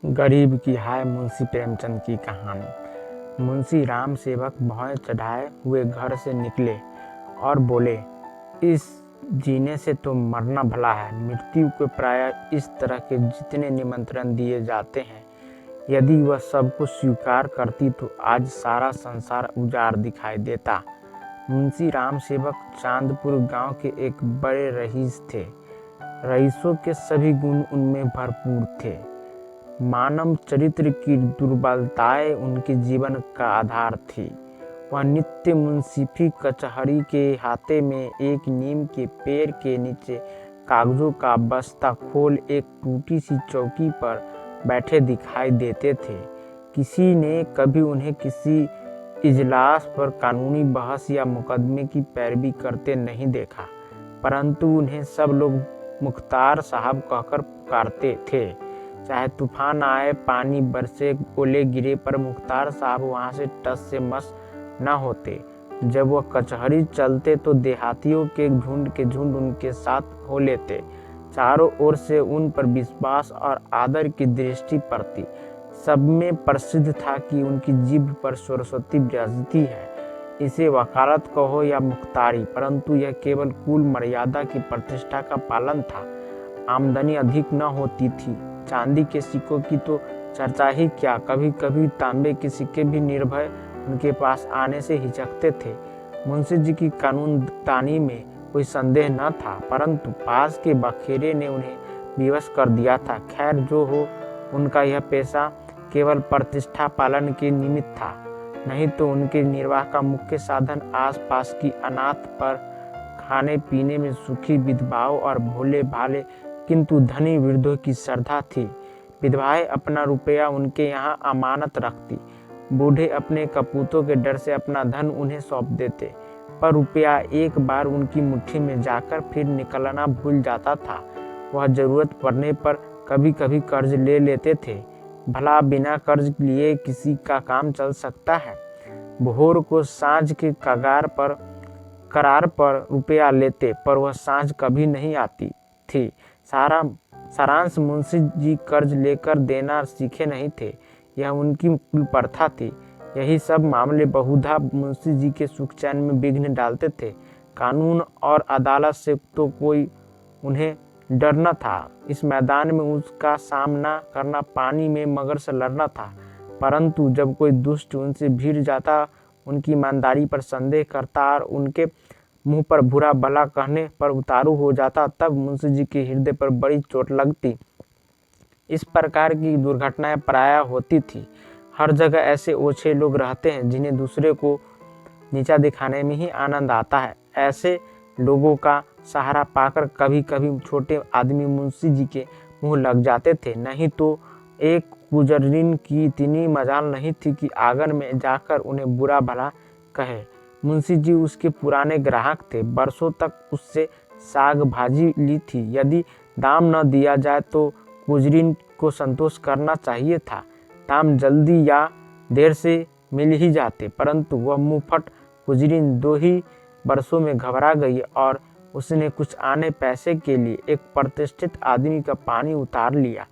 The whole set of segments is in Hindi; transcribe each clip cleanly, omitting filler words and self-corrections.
गरीब की हाय मुंशी प्रेमचंद की कहानी। मुंशी राम सेवक भौं चढ़ाए हुए घर से निकले और बोले, इस जीने से तो मरना भला है। मृत्यु को प्रायः इस तरह के जितने निमंत्रण दिए जाते हैं, यदि वह सब कुछ स्वीकार करती तो आज सारा संसार उजाड़ दिखाई देता। मुंशी राम सेवक चांदपुर गांव के एक बड़े रईस थे। रईसों के सभी गुण उनमें भरपूर थे। मानव चरित्र की दुर्बलताएं उनके जीवन का आधार थी। वह नित्य मुंसिफी कचहरी के हाथे में एक नीम के पेड़ के नीचे कागजों का बस्ता खोल एक टूटी सी चौकी पर बैठे दिखाई देते थे। किसी ने कभी उन्हें किसी इजलास पर कानूनी बहस या मुकदमे की पैरवी करते नहीं देखा, परंतु उन्हें सब लोग मुख्तार साहब कहकर पुकारते थे। चाहे तूफान आए, पानी बरसे, ओले गिरे, पर मुख्तार साहब वहां से टस से मस न होते। जब वह कचहरी चलते तो देहातियों के झुंड उनके साथ हो लेते। चारों ओर से उन पर विश्वास और आदर की दृष्टि पड़ती। सब में प्रसिद्ध था कि उनकी जीभ पर सरस्वती विराजती है। इसे वकालत कहो या मुख्तारी, परंतु यह केवल कुल मर्यादा की प्रतिष्ठा का पालन था। आमदनी अधिक न होती थी। चांदी के सिक्कों की तो चर्चा ही क्या, कभी कभी तांबे के सिक्के भी निर्भय उनके पास आने से हिचकते थे। मुंशी जी की कानूनदानी में कोई संदेह न था, परंतु पास के बखेरे ने उन्हें विवश कर दिया था। खैर जो हो, उनका यह पेशा केवल प्रतिष्ठा पालन के निमित्त था, नहीं तो उनके निर्वाह का मुख्य साधन आसपास की अनाथ पर खाने पीने में सुखी विधवाओं और भोले भाले किंतु धनी वृद्धों की श्रद्धा थी। विधवाएं अपना रुपया उनके यहाँ अमानत रखती। बूढ़े अपने कपूतों के डर से अपना धन उन्हें सौंप देते, पर रुपया एक बार उनकी मुट्ठी में जाकर फिर निकलना भूल जाता था। वह जरूरत पड़ने पर कभी कभी कर्ज ले लेते थे। भला बिना कर्ज लिए किसी का काम चल सकता है? भोर को सांझ के करार पर रुपया लेते, पर वह सांझ कभी नहीं आती थी। सारांश मुंशी जी कर्ज लेकर देना सीखे नहीं थे, यह उनकी कुल प्रथा थी। यही सब मामले बहुधा मुंशी जी के सुख चैन में विघ्न डालते थे। कानून और अदालत से तो कोई उन्हें डर न था। इस मैदान में उसका सामना करना पानी में मगर से लड़ना था। परंतु जब कोई दुष्ट उनसे भिड़ जाता, उनकी ईमानदारी पर संदेह करता और उनके मुंह पर बुरा भला कहने पर उतारू हो जाता, तब मुंशी जी के हृदय पर बड़ी चोट लगती। इस प्रकार की दुर्घटनाएं प्रायः होती थी। हर जगह ऐसे ओछे लोग रहते हैं जिन्हें दूसरे को नीचा दिखाने में ही आनंद आता है। ऐसे लोगों का सहारा पाकर कभी कभी छोटे आदमी मुंशी जी के मुंह लग जाते थे, नहीं तो एक गुजरिन की इतनी मजाल नहीं थी कि आंगन में जाकर उन्हें बुरा भला कहे। मुंशी जी उसके पुराने ग्राहक थे। बरसों तक उससे साग भाजी ली थी। यदि दाम न दिया जाए तो गुजरिन को संतोष करना चाहिए था। दाम जल्दी या देर से मिल ही जाते, परंतु वह मुंहफट गुजरिन 2 ही बरसों में घबरा गई और उसने कुछ आने पैसे के लिए एक प्रतिष्ठित आदमी का पानी उतार लिया।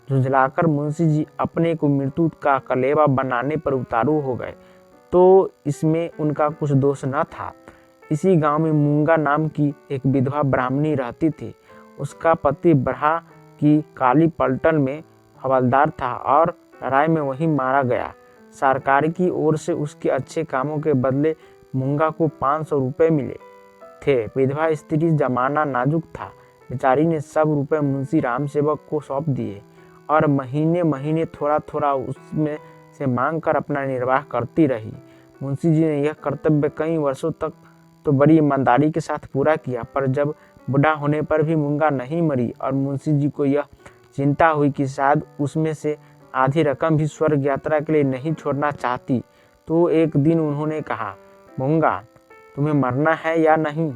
झुंझलाकर मुंशी जी अपने को मृत्यु का कलेवा बनाने पर उतारू हो गए, तो इसमें उनका कुछ दोष न था। इसी गांव में मूंगा नाम की एक विधवा ब्राह्मणी रहती थी। उसका पति बरहा की काली पलटन में हवलदार था और लड़ाई में वहीं मारा गया। सरकार की ओर से उसके अच्छे कामों के बदले मूंगा को 500 रुपये मिले थे। विधवा स्त्री, जमाना नाजुक था। बेचारी ने सब रुपए मुंशी राम सेवक को सौंप दिए और महीने महीने थोड़ा थोड़ा उसमें से मांग कर अपना निर्वाह करती रही। मुंशी जी ने यह कर्तव्य कई वर्षों तक तो बड़ी ईमानदारी के साथ पूरा किया, पर जब बुढ़ा होने पर भी मूंगा नहीं मरी और मुंशी जी को यह चिंता हुई कि शायद उसमें से आधी रकम भी स्वर्ग यात्रा के लिए नहीं छोड़ना चाहती, तो एक दिन उन्होंने कहा, मूंगा, तुम्हें मरना है या नहीं?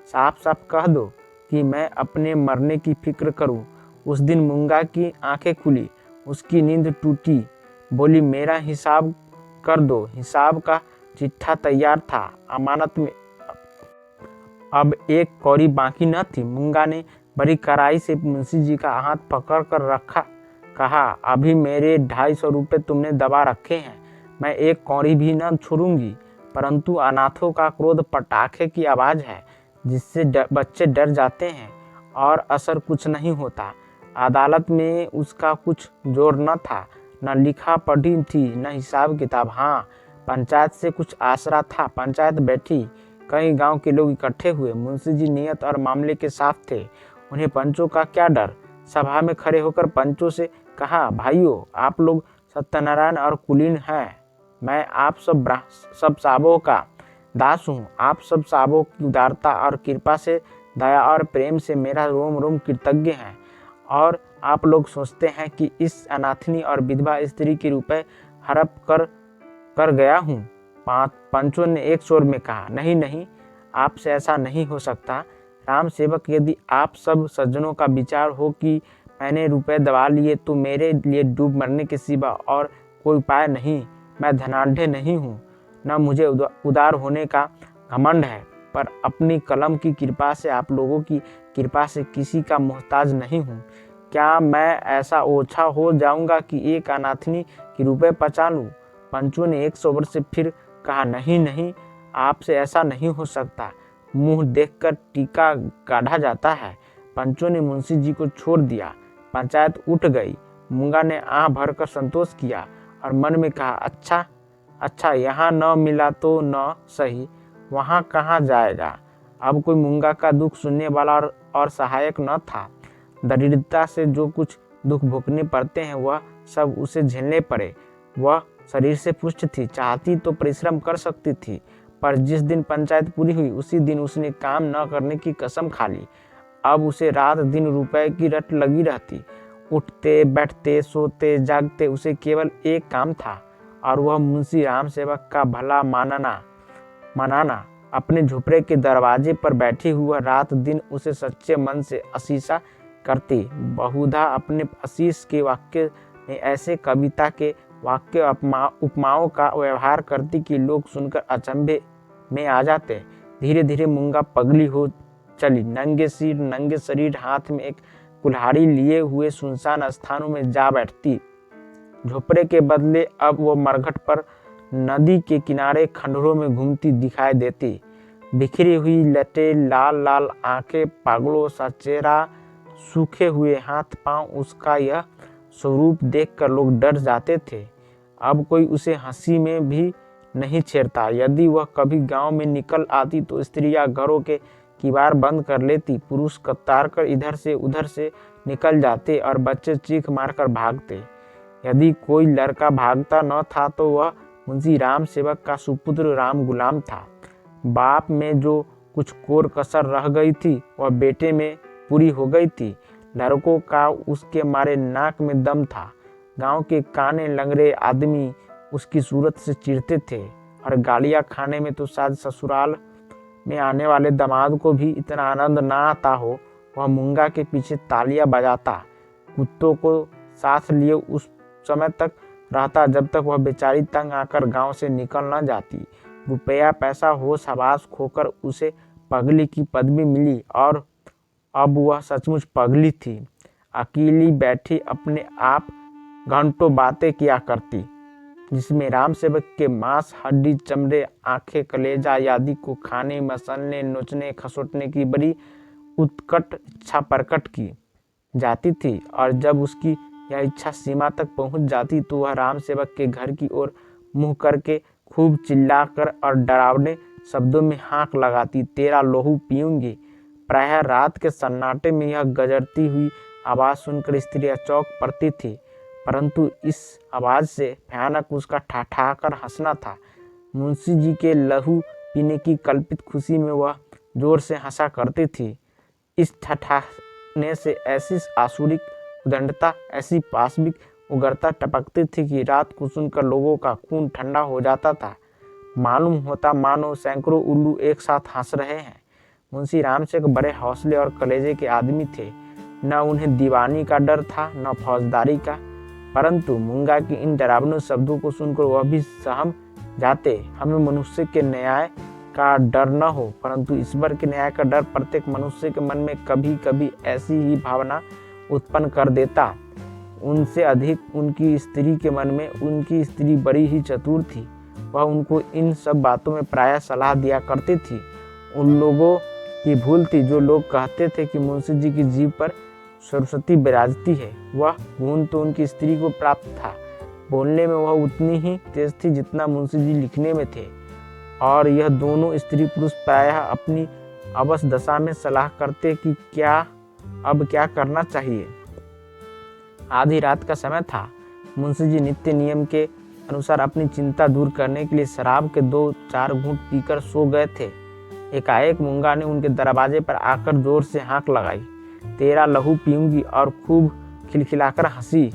साफ साफ कह दो कि मैं अपने मरने की फिक्र करूं। उस दिन मूंगा की आंखें खुली, उसकी नींद टूटी। बोली, मेरा हिसाब कर दो। हिसाब का चिट्ठा तैयार था, अमानत में अब एक कौड़ी बाकी न थी। मूंगा ने बड़ी कड़ाई से मुंशी जी का हाथ पकड़ कर रखा, कहा, अभी मेरे 250 रुपये तुमने दबा रखे हैं, मैं एक कौड़ी भी न छोड़ूंगी। परंतु अनाथों का क्रोध पटाखे की आवाज़ है जिससे बच्चे डर जाते हैं और असर कुछ नहीं होता। अदालत में उसका कुछ जोर न था, न लिखा पढ़ी थी, न हिसाब किताब। हाँ, पंचायत से कुछ आसरा था। पंचायत बैठी, कई गांव के लोग इकट्ठे हुए। मुंशी जी नियत और मामले के साफ थे, उन्हें पंचों का क्या डर। सभा में खड़े होकर पंचों से कहा, भाइयों, आप लोग सत्यनारायण और कुलीन हैं, मैं आप सब साबों का दास हूँ। आप सब साबों की उदारता और कृपा से, दया और प्रेम से मेरा रोम रोम कृतज्ञ है। और आप लोग सोचते हैं कि इस अनाथिनी और विधवा स्त्री के रुपए हड़प कर गया हूँ। पंचों ने एक स्वर में कहा, नहीं नहीं, आपसे ऐसा नहीं हो सकता। राम सेवक, यदि आप सब सज्जनों का विचार हो कि मैंने रुपए दबा लिए तो मेरे लिए डूब मरने के सिवा और कोई उपाय नहीं। मैं धनाढ़ नहीं हूँ, न मुझे उदार होने का घमंड है, पर अपनी कलम की कृपा से, आप लोगों की कृपा से किसी का मोहताज नहीं हूँ। क्या मैं ऐसा ओछा हो जाऊंगा कि एक अनाथिनी के रुपए पचा लूँ? पंचों ने 100 वर्ष से फिर कहा, नहीं नहीं, आपसे ऐसा नहीं हो सकता। मुंह देखकर टीका गाढ़ा जाता है। पंचों ने मुंशी जी को छोड़ दिया। पंचायत उठ गई। मूंगा ने आह भरकर संतोष किया और मन में कहा, अच्छा, यहाँ न मिला तो न सही, वहाँ कहाँ जाएगा। अब कोई मूंगा का दुख सुनने वाला और सहायक न था। दरिद्रता से जो कुछ दुख भोगने पड़ते हैं वह सब उसे झेलने पड़े। वह शरीर से पुष्ट थी, चाहती तो परिश्रम कर सकती थी, पर जिस दिन पंचायत पूरी हुई उसी दिन उसने काम न करने की कसम खा ली। अब उसे रात दिन रुपए की रट लगी रहती। उठते बैठते सोते जागते उसे केवल एक काम था, और वह मुंशी राम सेवक का भला मनाना। अपने झुपड़े के दरवाजे पर बैठी हुआ रात दिन उसे सच्चे मन से असीसा करती। बहुधा अपने आशीष के वाक्य में ऐसे कविता के वाक्य उपमाओं का व्यवहार करती कि लोग सुनकर अचंभे में आ जाते। धीरे धीरे मूंगा पगली हो चली। नंगे सिर नंगे शरीर, हाथ में एक कुल्हाड़ी लिए हुए सुनसान स्थानों में जा बैठती। झोपड़े के बदले अब वो मरघट पर नदी के किनारे खंडरों में घूमती दिखाई देती। बिखरी हुई लटें, लाल लाल आंखें, पागलों सा चेहरा, सूखे हुए हाथ पांव, उसका यह स्वरूप देखकर लोग डर जाते थे। अब कोई उसे हंसी में भी नहीं छेड़ता। यदि वह कभी गांव में निकल आती तो स्त्रियां घरों के किवाड़ बंद कर लेती, पुरुष कतार कर इधर से उधर से निकल जाते और बच्चे चीख मारकर भागते। यदि कोई लड़का भागता न था तो वह मुंशी राम सेवक का सुपुत्र राम गुलाम था। बाप में जो कुछ कोर कसर रह गई थी वह बेटे में पूरी हो गई थी। लड़कों का उसके मारे नाक में दम था। गांव के काने लंगड़े आदमी उसकी सूरत से चिढ़ते थे और गालियां खाने में तो शायद ससुराल में आने वाले दामाद को भी इतना आनंद ना आता हो। वह मूंगा के पीछे तालियां बजाता, कुत्तों को साथ लिए उस समय तक रहता जब तक वह बेचारी तंग आकर गांव से निकल न जाती। रुपया पैसा होश हवास खोकर उसे पगली की पदवी मिली और अब वह सचमुच पगली थी। अकेली बैठी अपने आप घंटों बातें किया करती, जिसमें राम सेवक के मांस हड्डी चमड़े आंखें कलेजा आदि को खाने मसलने नोचने खसोटने की बड़ी उत्कट इच्छा प्रकट की जाती थी। और जब उसकी यह इच्छा सीमा तक पहुंच जाती तो वह राम सेवक के घर की ओर मुंह करके खूब चिल्लाकर और डरावने शब्दों में हाँक लगाती, तेरा लोहू पीऊंगी। प्रायः रात के सन्नाटे में यह गजरती हुई आवाज सुनकर स्त्रियां चौंक पड़ती थी, परंतु इस आवाज से भयानक उसका ठठाकर हंसना था। मुंशी जी के लहू पीने की कल्पित खुशी में वह जोर से हंसा करती थी। इस ठठाने से ऐसी आसुरिक उदंडता, ऐसी पाशविक उग्रता टपकती थी कि रात को सुनकर लोगों का खून ठंडा हो जाता था। मालूम होता मानो सैकड़ों उल्लू एक साथ हंस रहे हैं। मुंशी राम से बड़े हौसले और कलेजे के आदमी थे। न उन्हें दीवानी का डर था न फौजदारी का, परंतु मूंगा की इन डरावने शब्दों को सुनकर वह भी सहम जाते। हमें मनुष्य के न्याय का डर न हो, परंतु ईश्वर के न्याय का डर प्रत्येक मनुष्य के मन में कभी कभी ऐसी ही भावना उत्पन्न कर देता। उनसे अधिक उनकी स्त्री के मन में उनकी स्त्री बड़ी ही चतुर थी। वह उनको इन सब बातों में प्रायः सलाह दिया करती थी। उन लोगों की भूल थी जो लोग कहते थे कि मुंशी जी की जीभ पर सरस्वती विराजती है। वह गुण तो उनकी स्त्री को प्राप्त था। बोलने में वह उतनी ही तेज थी जितना मुंशी जी लिखने में थे, और यह दोनों स्त्री पुरुष प्रायः अपनी अवश दशा में सलाह करते कि अब क्या करना चाहिए। आधी रात का समय था। मुंशी जी नित्य नियम के अनुसार अपनी चिंता दूर करने के लिए शराब के 2-4 घूंट पीकर सो गए थे। एकाएक मूंगा ने उनके दरवाजे पर आकर जोर से हाँक लगाई। तेरा लहू पीऊंगी, और खूब खिलखिलाकर हंसी।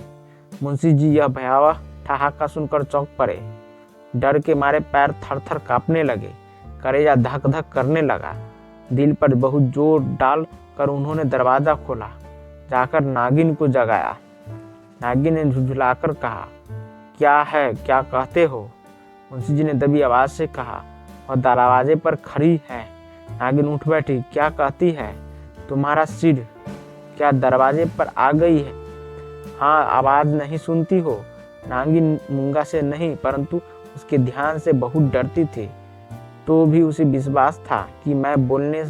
मुंशी जी यह भयावह ठहाका सुनकर चौंक पड़े। डर के मारे पैर थर थर कांपने लगे, कलेजा धक धक करने लगा। दिल पर बहुत जोर डाल कर उन्होंने दरवाजा खोला, जाकर नागिन को जगाया। नागिन ने झुझुलाकर कहा, क्या है, क्या कहते हो? मुंशी जी ने दबी आवाज से कहा, वह दरवाजे पर खड़ी है। नागिन उठ बैठी। क्या कहती है? तुम्हारा सिर क्या दरवाजे पर आ गई है? हाँ, आवाज नहीं सुनती हो? नागिन मूंगा से नहीं परंतु उसके ध्यान से बहुत डरती थी। तो भी उसे विश्वास था कि मैं बोलने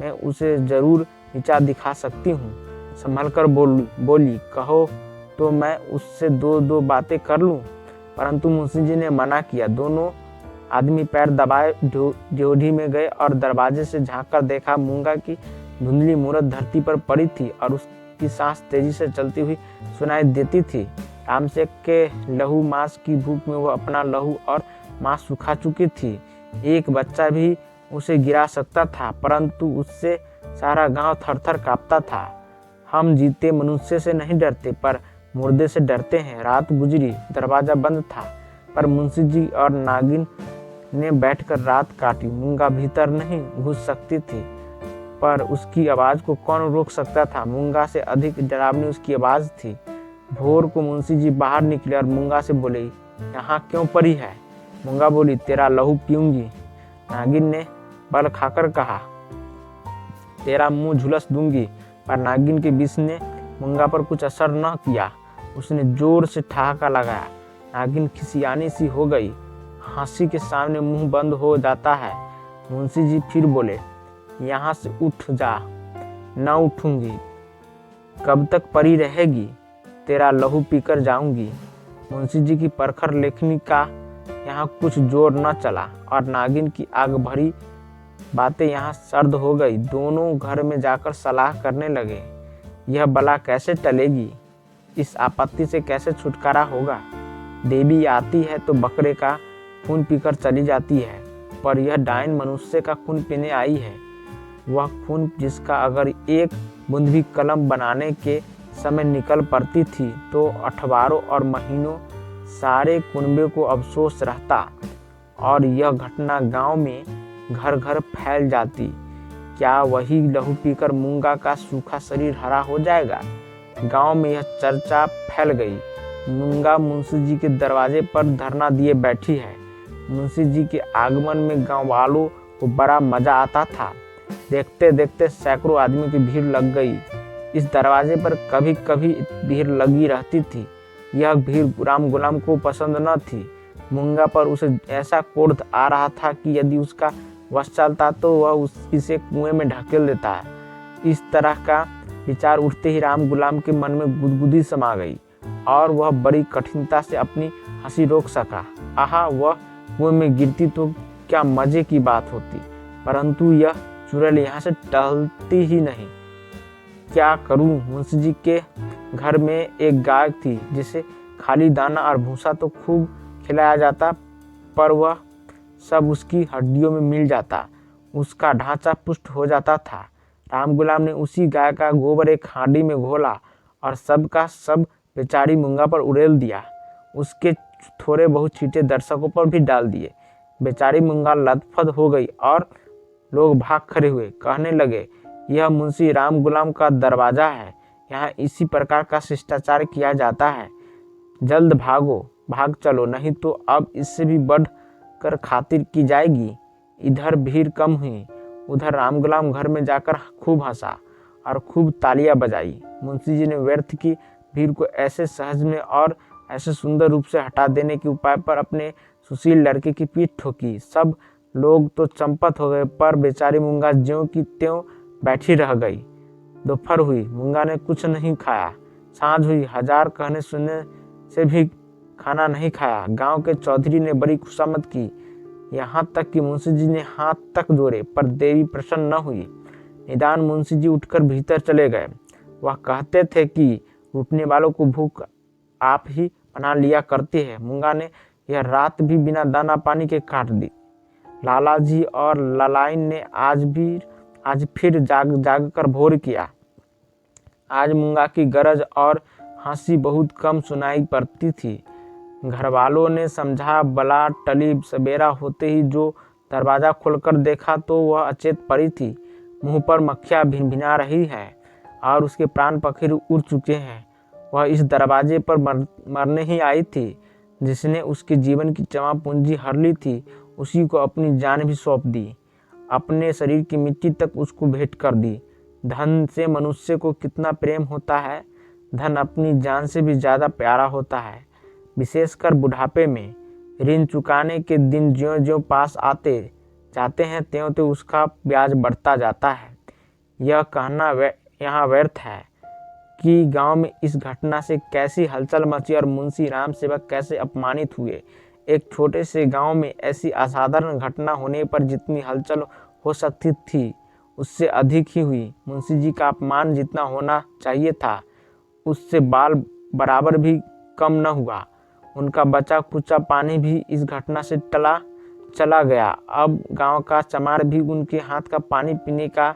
में उसे जरूर नीचा दिखा सकती हूँ। संभल कर बोली, कहो तो मैं उससे दो बातें कर लूँ। परंतु मुंशी जी ने मना किया। दोनों आदमी पैर दबाए ड्योढ़ी में गए और दरवाजे से झांक कर देखा। मूंगा की धुंधली मूरत धरती पर पड़ी थी और उसकी सांस तेजी से चलती हुई सुनाई देती थी। रामसेक के लहू मांस की भूख में वह अपना लहू और मांस सुखा चुकी थी। एक बच्चा भी उसे गिरा सकता था, परंतु उससे सारा गांव थरथर कांपता था। हम जीते मनुष्य से नहीं डरते, पर मुर्दे से डरते हैं। रात गुजरी, दरवाजा बंद था, पर मुंशी जी और नागिन ने बैठकर रात काटी। मूंगा भीतर नहीं घुस सकती थी, पर उसकी आवाज को कौन रोक सकता था? मूंगा से अधिक डरावनी उसकी आवाज थी। भोर को मुंशी जी बाहर निकले और मूंगा से बोले, यहाँ क्यों पड़ी है? मूंगा बोली, तेरा लहू पीऊंगी। नागिन ने बल खाकर कहा, तेरा मुंह झुलस दूंगी। पर नागिन के विष ने मूंगा पर कुछ असर न किया। उसने जोर से ठहाका लगाया। नागिन खिसियानी सी हो गई। हंसी के सामने मुंह बंद हो जाता है। मुंशी जी फिर बोले, यहाँ से उठ जा। न उठूंगी। कब तक पड़ी रहेगी? तेरा लहू पीकर जाऊंगी। मुंशी जी की परखर लेखनी का यहाँ कुछ जोर न चला और नागिन की आग भरी बातें यहाँ सर्द हो गई। दोनों घर में जाकर सलाह करने लगे, यह बला कैसे टलेगी? इस आपत्ति से कैसे छुटकारा होगा? देवी आती है तो बकरे का खून पीकर चली जाती है, पर यह डायन मनुष्य का खून पीने आई है। वह खून जिसका अगर एक बूंद भी कलम बनाने के समय निकल पड़ती थी तो अठवारों और महीनों सारे कुनबे को अफसोस रहता और यह घटना गांव में घर घर फैल जाती। क्या वही लहू पीकर मूंगा का सूखा शरीर हरा हो जाएगा? गांव में यह चर्चा फैल गई। मूंगा मुंशी जी के दरवाजे पर धरना दिए बैठी है। मुंशी जी के आगमन में गांव वालों को बड़ा मजा आता था। देखते देखते सैकड़ों आदमियों की भीड़ लग गई। इस दरवाजे पर कभी कभी भीड़ लगी रहती थी। यह भीड़ राम गुलाम को पसंद न थी। मूंगा पर उसे ऐसा क्रोध आ रहा था कि यदि उसका वश चलता तो वह इसे कुएं में ढकेल देता है। इस तरह का विचार उठते ही राम गुलाम के मन में गुदगुदी समा गई और वह बड़ी कठिनता से अपनी हंसी रोक सका। आहा, वह कुएं में गिरती तो क्या मजे की बात होती, परंतु यह चुड़ैल यहाँ से टहलती ही नहीं। क्या करूं? मुंशी जी के घर में एक गाय थी जिसे खाली दाना और भूसा तो खूब खिलाया जाता, पर वह सब उसकी हड्डियों में मिल जाता। उसका ढांचा पुष्ट हो जाता था। राम गुलाम ने उसी गाय का गोबर एक हांडी में घोला और सब का सब बेचारी मूंगा पर उड़ेल दिया। उसके थोड़े बहुत छींटे दर्शकों पर भी डाल दिए। बेचारी मूंगा लथपथ हो गई और लोग भाग खड़े हुए। कहने लगे, यह मुंशी राम गुलाम का दरवाजा है, यहाँ इसी प्रकार का शिष्टाचार किया जाता है। जल्द भागो, भाग चलो, नहीं तो अब इससे भी बढ़ कर खातिर की जाएगी। इधर भीड़ कम हुई। उधर राम गुलाम घर में जाकर खूब हंसा और खूब तालियां बजाई। मुंशी जी ने व्यर्थ की भीड़ को ऐसे सहज में और ऐसे सुंदर रूप से हटा देने के उपाय पर अपने सुशील लड़के की पीठ ठोकी। सब लोग तो चंपत हो गए, पर बेचारी मूंगा ज्यों की त्यों बैठी रह गई। दोपहर हुई, मूंगा ने कुछ नहीं खाया। सांझ हुई, हजार कहने सुनने से भी खाना नहीं खाया। गांव के चौधरी ने बड़ी खुशामद की, यहाँ तक कि मुंशी जी ने हाथ तक जोड़े, पर देवी प्रसन्न न हुई। निदान मुंशी जी उठकर भीतर चले गए। वह कहते थे कि रुकने वालों को भूख आप ही बना लिया करती है। मूंगा ने यह रात भी बिना दाना पानी के काट दी। लाला जी और लालाइन ने आज फिर जाग कर भोर किया। आज मूंगा की गरज और हंसी बहुत कम सुनाई पड़ती थी। घर वालों ने समझा बला टली। सवेरा होते ही जो दरवाजा खोलकर देखा तो वह अचेत पड़ी थी। मुंह पर मक्खियां भिनभिना रही है और उसके प्राण पखेरु उड़ चुके हैं। वह इस दरवाजे पर मरने ही आई थी। जिसने उसके जीवन की जमा पूंजी हर ली थी, उसी को अपनी जान भी सौंप दी। अपने शरीर की मिट्टी तक उसको भेंट कर दी। धन से मनुष्य को कितना प्रेम होता है। धन अपनी जान से भी ज्यादा प्यारा होता है, विशेषकर बुढ़ापे में। ऋण चुकाने के दिन ज्यों ज्यों पास आते जाते हैं, त्यों त्यों उसका ब्याज बढ़ता जाता है। यह कहना यहाँ व्यर्थ है कि गांव में इस घटना से कैसी हलचल मची और मुंशी राम सेवक कैसे अपमानित हुए। एक छोटे से गांव में ऐसी असाधारण घटना होने पर जितनी हलचल हो सकती थी, उससे अधिक ही हुई। मुंशी जी का अपमान जितना होना चाहिए था, उससे बाल बराबर भी कम न हुआ। उनका बचा कुचा पानी भी इस घटना से चला गया। अब गांव का चमार भी उनके हाथ का पानी पीने का,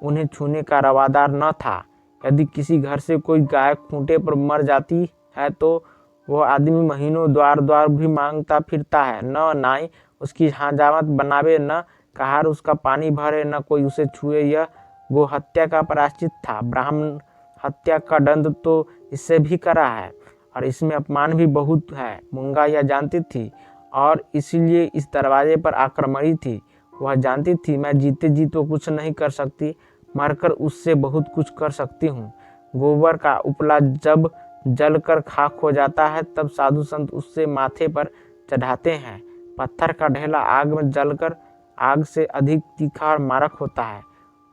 उन्हें छूने का रवादार न था। यदि किसी घर से कोई गाय खूंटे पर मर जाती है तो वह आदमी महीनों द्वार द्वार भी मांगता फिरता है। न नाई उसकी हजामत बनावे, न कहार उसका पानी भरे, न कोई उसे छुए। यह गो हत्या का प्रायश्चित था। ब्राह्मण हत्या का दंड तो इससे भी करा है और इसमें अपमान भी बहुत है। मूंगा यह जानती थी और इसीलिए इस दरवाजे पर आकर मरी थी। वह जानती थी मैं जीते जी तो कुछ नहीं कर सकती, मरकर उससे बहुत कुछ कर सकती हूँ। गोबर का उपला जब जलकर खाक हो जाता है, तब साधु संत उससे माथे पर चढ़ाते हैं। पत्थर का ढेला आग में जलकर आग से अधिक तीखा और मारक होता है।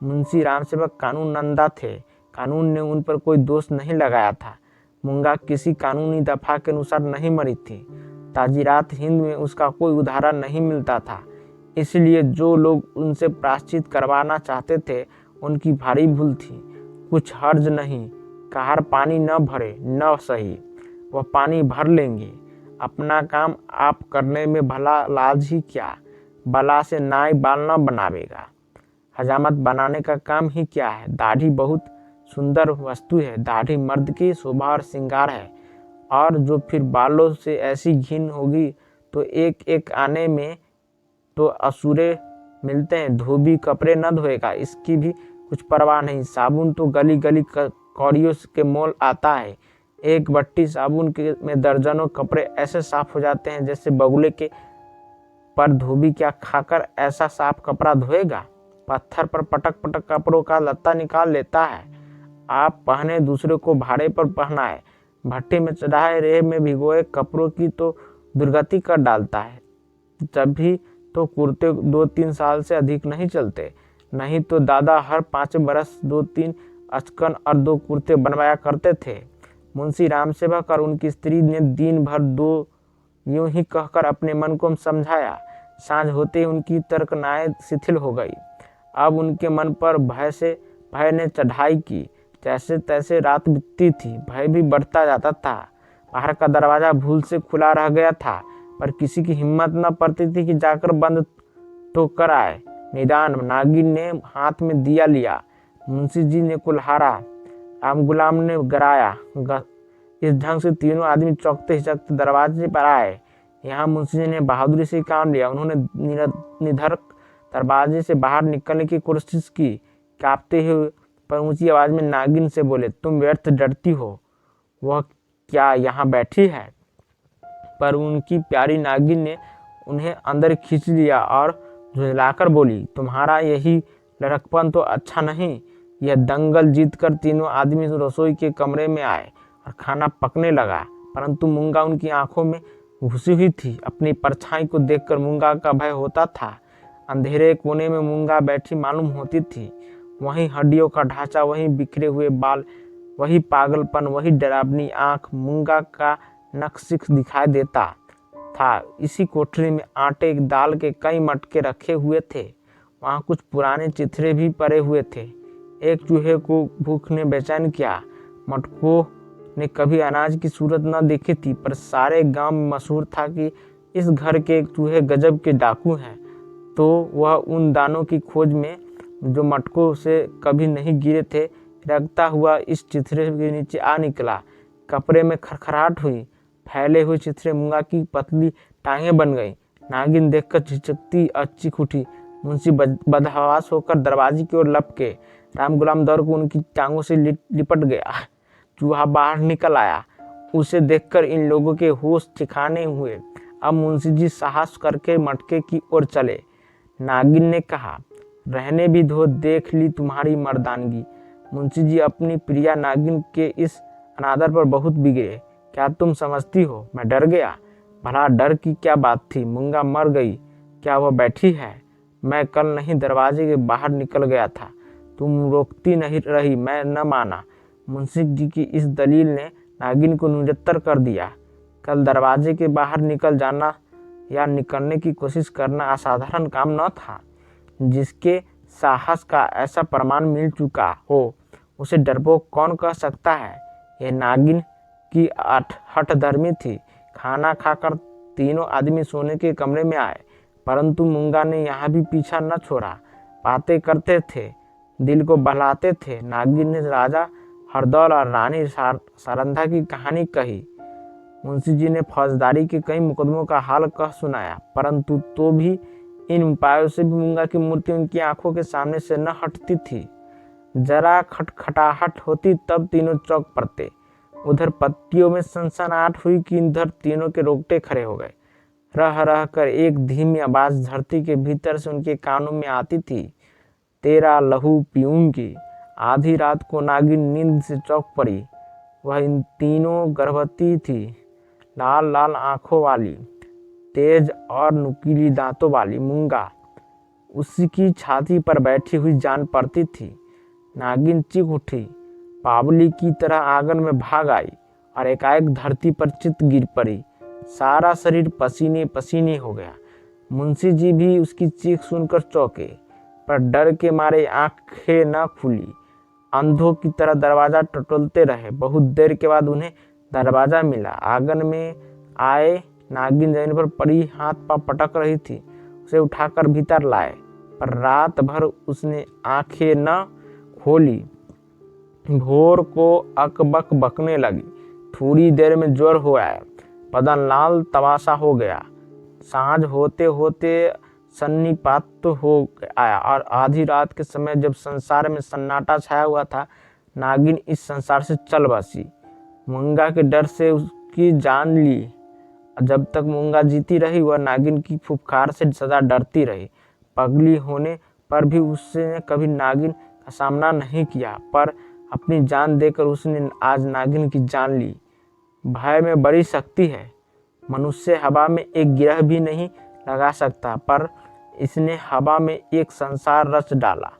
मुंशी रामसेवक कानून नंदा थे। कानून ने उन पर कोई दोष नहीं लगाया था। मूंगा किसी कानूनी दफा के अनुसार नहीं मरी थी। ताजीरात हिंद में उसका कोई उदाहरण नहीं मिलता था। इसलिए जो लोग उनसे प्रायश्चित करवाना चाहते थे, उनकी भारी भूल थी। कुछ हर्ज नहीं, कहार पानी न भरे न सही, वह पानी भर लेंगे। अपना काम आप करने में भला लाज ही क्या। बला से नाई बाल न बनावेगा। हजामत बनाने का काम ही क्या है। दाढ़ी बहुत सुंदर वस्तु है। दाढ़ी मर्द की शोभा और श्रृंगार है, और जो फिर बालों से ऐसी घिन होगी तो एक एक आने में तो असुरे मिलते हैं। धोबी कपड़े न धोएगा, इसकी भी कुछ परवाह नहीं। साबुन तो गली गली कौड़ियों के मोल आता है। एक बट्टी साबुन के में दर्जनों कपड़े ऐसे साफ हो जाते हैं जैसे बगुले के। पर धोबी क्या खाकर ऐसा साफ कपड़ा धोएगा। पत्थर पर पटक पटक कपड़ों का लत्ता निकाल लेता है। आप पहने, दूसरे को भाड़े पर पहनाए। भट्टी में चढ़ाए, रेह में भिगोए कपड़ों की तो दुर्गति कर डालता है। जब भी तो कुर्ते 2-3 साल से अधिक नहीं चलते। नहीं तो दादा हर 5 बरस 2-3 अचकन और 2 कुर्ते बनवाया करते थे। मुंशी रामसेवक और उनकी स्त्री ने दिन भर दो यूं ही कहकर अपने मन को समझाया। सांझ होते ही उनकी तर्कनाएं शिथिल हो गई। अब उनके मन पर भय ने चढ़ाई की। जैसे तैसे रात बीतती थी, भय भी बढ़ता जाता था। बाहर का दरवाजा भूल से खुला रह गया था, पर किसी की हिम्मत न पड़ती थी कि जाकर बंद तो कर आए। निदान नागिन ने हाथ में दिया लिया। मुंशी जी ने कुल्हाड़ा, आम गुलाम ने गराया। इस ढंग से तीनों आदमी चौंकते हिचकते दरवाजे पर आए। यहाँ मुंशी जी ने बहादुरी से काम लिया। उन्होंने निधड़क दरवाजे से बाहर निकलने की कोशिश की, कांपते हुए, पर ऊंची आवाज में नागिन से बोले, तुम व्यर्थ डरती हो। वह क्या यहाँ बैठी है? पर उनकी प्यारी नागिन ने उन्हें अंदर खींच लिया और झुंझलाकर बोली, तुम्हारा यही लड़कपन तो अच्छा नहीं। यह दंगल जीतकर तीनों आदमी रसोई के कमरे में आए। और खाना पकने लगा, परंतु मूंगा उनकी आंखों में घुसी हुई थी। अपनी परछाई को देखकर मूंगा का भय होता था। अंधेरे कोने में मूंगा बैठी मालूम होती थी। वही हड्डियों का ढांचा, वही बिखरे हुए बाल, वही पागलपन, वही डरावनी आंख। मूंगा का नक्शिख दिखाई देता था। इसी कोठरी में आटे दाल के कई मटके रखे हुए थे। वहाँ कुछ पुराने चिथड़े भी पड़े हुए थे। एक चूहे को भूख ने बेचैन किया। मटकों ने कभी अनाज की सूरत न देखी थी, पर सारे गांव में मशहूर था कि इस घर के चूहे गजब के डाकू हैं। तो वह उन दानों की खोज में जो मटकों से कभी नहीं गिरे थे, रगता हुआ इस चिथड़े के नीचे आ निकला। कपड़े में खरखराहट हुई। फैले हुए चिथड़े मूंगा की पतली टांगें बन गई। नागिन देखकर झिझकती और चीख उठी। मुंशी बदहवास होकर दरवाजे की ओर लपके। राम गुलाम दौड़ को उनकी टांगों से लिपट गया। चूहा बाहर निकल आया। उसे देखकर इन लोगों के होश ठिकाने हुए। अब मुंशी जी साहस करके मटके की ओर चले। नागिन ने कहा, रहने भी दो, देख ली तुम्हारी मर्दानगी। मुंशी जी अपनी प्रिया नागिन के इस अनादर पर बहुत बिगड़े। क्या तुम समझती हो मैं डर गया? भला डर की क्या बात थी? मूंगा मर गई, क्या वह बैठी है? मैं कल नहीं दरवाजे के बाहर निकल गया था, तुम रोकती नहीं रही, मैं न माना। मुंशी जी की इस दलील ने नागिन को निरुत्तर कर दिया। कल दरवाजे के बाहर निकल जाना या निकलने की कोशिश करना असाधारण काम न था। जिसके साहस का ऐसा प्रमाण मिल चुका हो, उसे डरपोक कौन कह सकता है? यह नागिन की हठधर्मी थी। खाना खाकर तीनों आदमी सोने के कमरे में आए, परंतु मूंगा ने यहाँ भी पीछा न छोड़ा। बातें करते थे, दिल को बहलाते थे। नागिन ने राजा हरदौल और रानी सारंधा की कहानी कही। मुंशी जी ने फौजदारी के कई मुकदमों का हाल कह सुनाया, परंतु तो भी इन उपायों से भी मूंगा की मूर्ति उनकी आंखों के सामने से न हटती थी। जरा खटखटाहट होती तब तीनों चौंक पड़ते। उधर पत्तियों में सनसनाहट हुई कि इधर तीनों के रोंगटे खड़े हो गए। रह रह कर एक धीमी आवाज धरती के भीतर से उनके कानों में आती थी, तेरा लहू पीऊंगी। आधी रात को नागिन नींद से चौंक पड़ी। वह इन तीनों गर्भवती थी, लाल लाल आंखों वाली, तेज और नुकीली दांतों वाली। मूंगा उसकी छाती पर बैठी हुई जान पड़ती थी। नागिन चीख उठी, पावली की तरह आंगन में भाग आई और एकाएक धरती पर चित गिर पड़ी। सारा शरीर पसीने पसीने हो गया। मुंशी जी भी उसकी चीख सुनकर चौंके, पर डर के मारे आंखें न खुली। अंधों की तरह दरवाजा टटोलते रहे। बहुत देर के बाद उन्हें दरवाजा मिला। आंगन में आए। नागिन जमीन पर पड़ी हाथ पांव पटक रही थी। उसे उठाकर भीतर लाए, पर रात भर उसने आंखें न खोली। भोर को अकबक बकने लगी। थोड़ी देर में ज्वर हो आया, बदन लाल तमाशा हो गया। सांझ होते होते सन्निपात तो हो आया और आधी रात के समय जब संसार में सन्नाटा छाया हुआ था, नागिन इस संसार से चल बसी। मूंगा के डर से उसकी जान ली। जब तक मूंगा जीती रही, वह नागिन की फुफकार से सदा डरती रही। पगली होने पर भी उसने कभी नागिन का सामना नहीं किया, पर अपनी जान देकर उसने आज नागिन की जान ली। भय में बड़ी शक्ति है। मनुष्य हवा में एक गिरह भी नहीं लगा सकता, पर इसने हवा में एक संसार रच डाला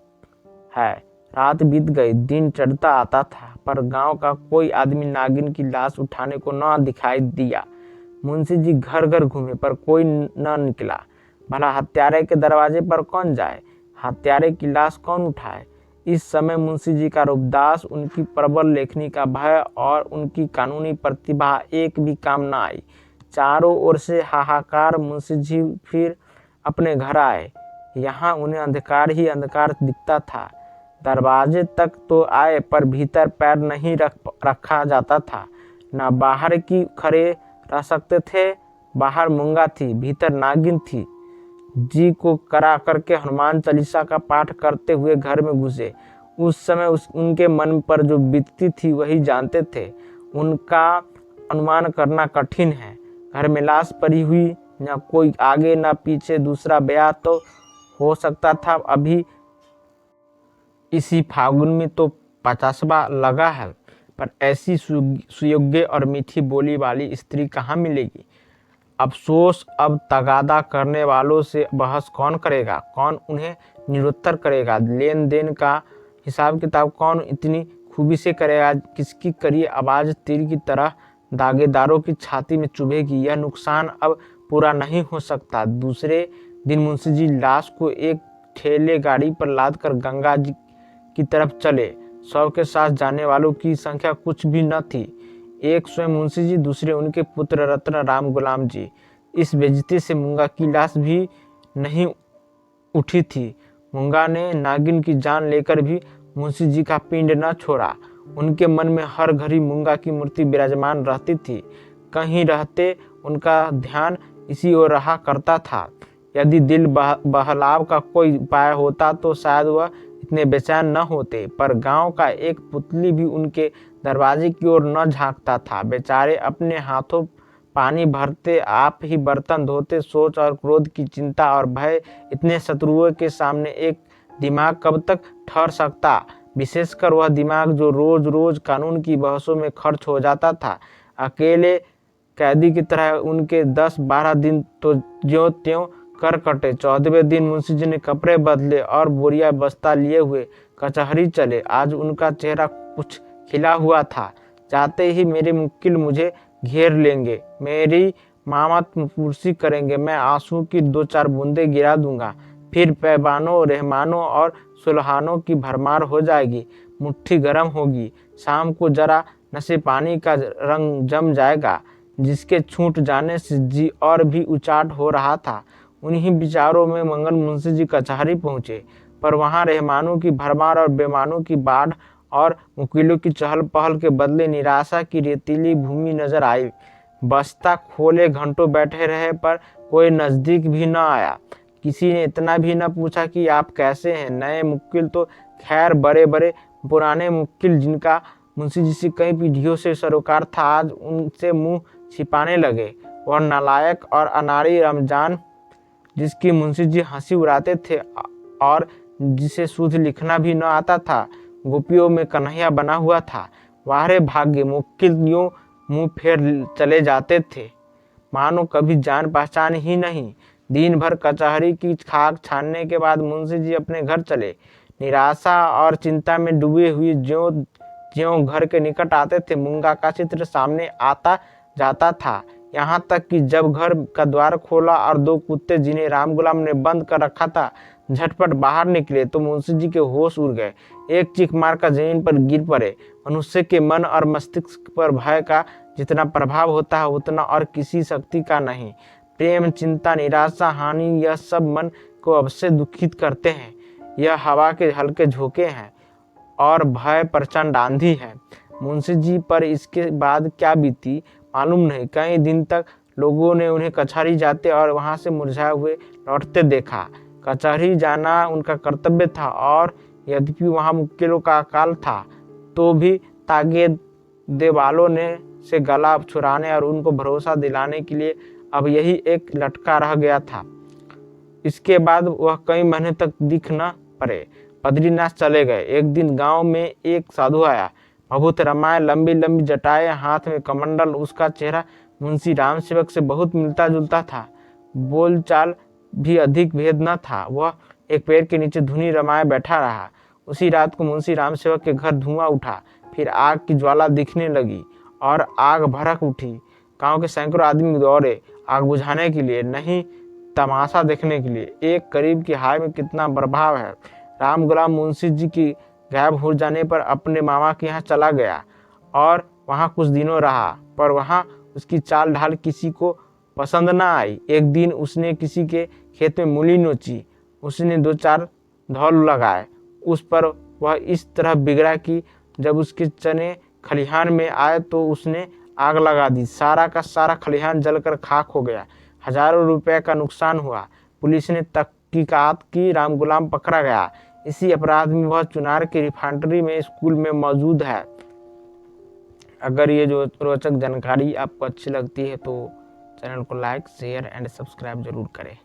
है। रात बीत गई, दिन चढ़ता आता था, पर गांव का कोई आदमी नागिन की लाश उठाने को न दिखाई दिया। मुंशी जी घर घर घूमे, पर कोई न निकला। भला हत्यारे के दरवाजे पर कौन जाए? हत्यारे की लाश कौन उठाए? इस समय मुंशी जी का रूपदास, उनकी प्रबल लेखनी का भय और उनकी कानूनी प्रतिभा एक भी काम न आई। चारों ओर से हाहाकार। मुंशी जी फिर अपने घर आए। यहाँ उन्हें अंधकार ही अंधकार दिखता था। दरवाजे तक तो आए, पर भीतर पैर नहीं रखा जाता था। न बाहर की खड़े रह सकते थे। बाहर मूंगा थी, भीतर नागिन थी। जी को करा करके हनुमान चालीसा का पाठ करते हुए घर में घुसे। उस समय उनके मन पर जो बीतती थी वही जानते थे। उनका अनुमान करना कठिन है। घर में लाश पड़ी हुई, न कोई आगे न पीछे। दूसरा ब्याह तो हो सकता था अभी इसी फागुन में, तो 50वां लगा है, पर ऐसी सुयोग्य और मीठी बोली वाली स्त्री कहाँ मिलेगी। अफसोस, अब तगादा करने वालों से बहस कौन करेगा, कौन उन्हें निरुत्तर करेगा, लेन देन का हिसाब किताब कौन इतनी खूबी से करेगा। किसकी कड़ी आवाज़ तीर की तरह दागेदारों की छाती में चुभेगी। यह नुकसान अब पूरा नहीं हो सकता। दूसरे दिन मुंशी जी लाश को एक ठेले गाड़ी पर लादकर गंगा जी की तरफ चले। शव के साथ जाने वालों की संख्या कुछ भी न थी। एक स्वयं मुंशी जी, दूसरे उनके पुत्र रत्न राम गुलाम जी। इस बेइज्जती से मूंगा की लाश भी नहीं उठी थी। मूंगा ने नागिन की जान लेकर भी मुंशी जी का पिंड न छोड़ा। उनके मन में हर घड़ी मूंगा की मूर्ति विराजमान रहती थी। कहीं रहते उनका ध्यान इसी ओर रहा करता था। यदि दिल बहलाव का कोई उपाय होता तो शायद वह इतने बेचैन न होते, पर गांव का एक पुतली भी उनके दरवाजे की ओर न झांकता था। बेचारे अपने हाथों पानी भरते, आप ही बर्तन धोते। सोच और क्रोध की चिंता और भय, इतने शत्रुओं के सामने एक दिमाग कब तक ठहर सकता। विशेषकर वह दिमाग जो रोज रोज कानून की बहसों में खर्च हो जाता था। अकेले कैदी की तरह उनके 10-12 दिन तो ज्यों त्यों कर कटे। 14वें दिन मुंशी जी ने कपड़े बदले और बोरिया बस्ता लिए हुए कचहरी चले। आज उनका चेहरा कुछ खिला हुआ था। जाते ही मेरे मुक्किल मुझे घेर लेंगे, मेरी मामत पुरसी करेंगे, मैं आंसू की 2-4 बूंदें गिरा दूंगा, फिर पैबानों, रहमानों और सुलहानों की भरमार हो जाएगी। मुट्ठी गर्म होगी। शाम को जरा नशे पानी का रंग जम जाएगा, जिसके छूट जाने से जी और भी उचाट हो रहा था। उन्हीं विचारों में मंगल मुंशी जी कचहरी पहुंचे, पर वहां रहमानों की भरमार और बेमानों की बाढ़ और वकीलों की चहल पहल के बदले निराशा की रेतीली भूमि नजर आई। बस्ता खोले घंटों बैठे रहे, पर कोई नजदीक भी न आया। किसी ने इतना भी न पूछा कि आप कैसे हैं। नए मुक्किल तो खैर बड़े बड़े पुराने मुक्किल, जिनका मुंशी जी से कई पीढ़ियों से सरोकार था, आज उनसे मुंह छिपाने लगे। वह नालायक और अनाड़ी रमजान, जिसकी मुंशी जी हंसी उड़ाते थे और जिसे शुद्ध लिखना भी न आता था, गोपियों में कन्हैया बना हुआ था। वाहरे भाग्य, मुक्किल यूं मुंह फेर चले जाते थे मानो कभी जान पहचान ही नहीं। दिन भर कचहरी की खाक छानने के बाद मुंशी जी अपने घर चले। निराशा और चिंता में डूबे हुए ज्यों ज्यों घर के निकट आते थे, मूंगा का चित्र सामने आता जाता था। यहाँ तक कि जब घर का द्वार खोला और 2 कुत्ते, जिन्हें राम गुलाम ने बंद कर रखा था, झटपट बाहर निकले तो मुंशी जी के होश उड़ गए। एक चीख मारकर जमीन पर गिर पड़े। मनुष्य के मन और मस्तिष्क पर भय का जितना प्रभाव होता है, उतना और किसी शक्ति का नहीं। प्रेम, चिंता, निराशा, हानि, यह सब मन को अवश्य दुखित करते हैं। यह हवा के हल्के झोंके हैं और भय प्रचंड आंधी है। मुंशी जी पर इसके बाद क्या बीती मालूम नहीं। कई दिन तक लोगों ने उन्हें कचहरी जाते और वहां से मुरझाए हुए लौटते देखा। कचहरी जाना उनका कर्तव्य था, और यद्यपि वहां मुक्किलों का अकाल था, तो भी तागे वालों ने से गला छुड़ाने और उनको भरोसा दिलाने के लिए अब यही एक लटका रह गया था। इसके बाद वह कई महीने तक दिख न पड़े। बद्रीनाथ चले गए। एक दिन गांव में एक साधु आया, भभूत रमाए, लंबी लंबी जटाएं, हाथ में कमंडल। उसका चेहरा मुंशी राम सेवक से बहुत मिलता जुलता था। बोलचाल भी अधिक भेद न था। वह एक पेड़ के नीचे धुनी रमाए बैठा रहा। उसी रात को मुंशी राम सेवक के घर धुआं उठा, फिर आग की ज्वाला दिखने लगी और आग भड़क उठी। गांव के सैकड़ों आदमी दौड़े आग बुझाने के लिए, नहीं तमाशा देखने के लिए। एक करीब की हाय में कितना प्रभाव है। राम गुलाम मुंशी जी की गायब हो जाने पर अपने मामा के यहाँ चला गया और वहाँ कुछ दिनों रहा, पर वहाँ उसकी चाल ढाल किसी को पसंद न आई। एक दिन उसने किसी के खेत में मूली नोची। उसने 2-4 धौल लगाए। उस पर वह इस तरह बिगड़ा कि जब उसके चने खलिहान में आए तो उसने आग लगा दी। सारा का सारा खलिहान जलकर खाक हो गया। हजारों रुपए का नुकसान हुआ। पुलिस ने तहकीकात की। राम गुलाम पकड़ा गया। इसी अपराध में वह चुनार की रिफाइनरी में स्कूल में मौजूद है। अगर ये जो रोचक जानकारी आपको अच्छी लगती है तो चैनल को लाइक, शेयर एंड सब्सक्राइब जरूर करें।